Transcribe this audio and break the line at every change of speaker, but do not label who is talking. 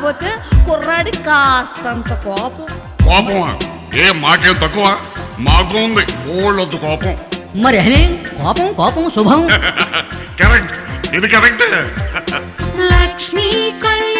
కాకపోతే కుర్రాడి కాస్తంత కోపం.
కోపమా? మాకేం తక్కువ? మాకు ఉంది బోళ్ళొద్దు కోపం.
మరి అనే కోపం కోపం శుభం.
కరెక్ట్, ఇది కరెక్ట్.
లక్ష్మీ కళ్యాణ